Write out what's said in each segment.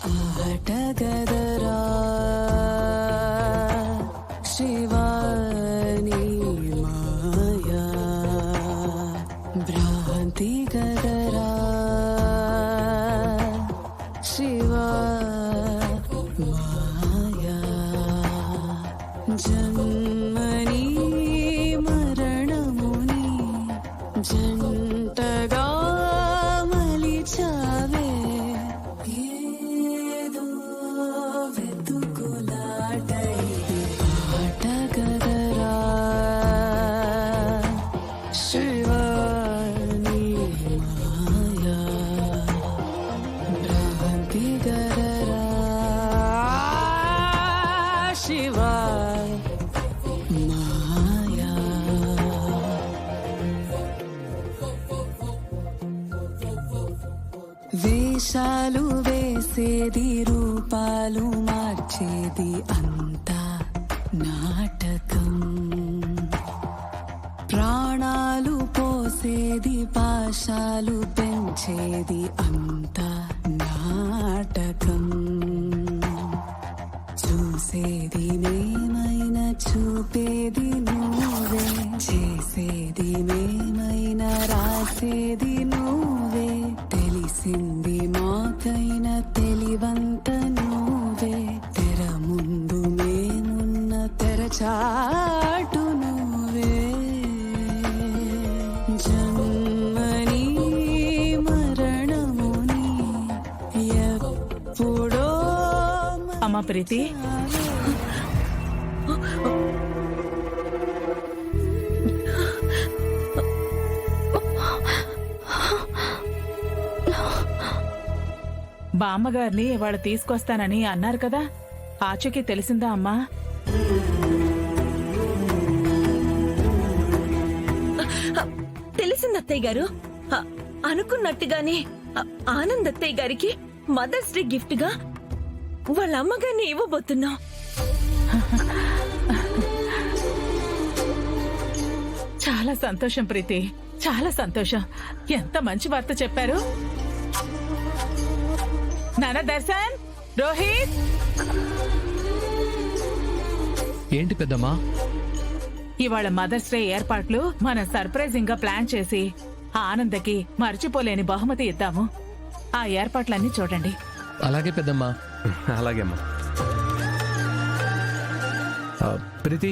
ఆటగదరా శివాని మాయా భ్రాంతి గదరా శివా మాయా జన్మని మరణముని జంటగా మలిచావే ఏదో వెతుకులాటై ఆటగదరా శివాని మాయా భ్రాంతి గదరా శివా మాయా. వేషాలు వేసేది రూపాలు మార్చేది అంతా నాటకం ప్రాణాలు పోసేది పాశాలు పెంచేది అంతా నాటకం చూసేది నేమైనా చూపేది నువ్వే చేసేది నేమైనా రాసేది నువ్వే తెలిసింది మాకైనా తెలివంత నువ్వే తెర ముందు మేమున్న తెరచాటు నువ్వే జన్మని మరణముని ఎప్పుడో అమ్మా ప్రీతి, బామ్మగారిని ఇవాళ తీసుకొస్తానని అన్నారు కదా, ఆచూకీ తెలిసిందా అమ్మా? తెలిసింది అత్తయ్య గారు. అనుకున్నట్టుగానే ఆనంద్ అత్తయ్య గారికి మదర్స్ డే గిఫ్ట్ గా వాళ్ళ అమ్మగారిని ఇవ్వబోతున్నాం. చాలా సంతోషం ప్రీతి, చాలా సంతోషం. ఎంత మంచి వార్త చెప్పారు. నాన్న దర్శన్, రోహిత్. ఏంటి పెద్దమ్మా? ఇవాళ మదర్స్ డే ఏర్పాట్లు మన సర్ప్రైజింగ్ గా ప్లాన్ చేసి ఆనందకి మర్చిపోలేని బహుమతి ఇద్దాము. ఆ ఏర్పాట్లన్నీ చూడండి. అలాగే పెద్దమ్మా. అలాగే అమ్మా. ప్రీతి,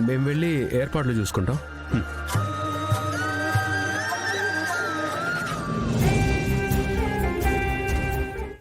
మేము వెళ్ళి ఏర్పాట్లు చూసుకుంటాం.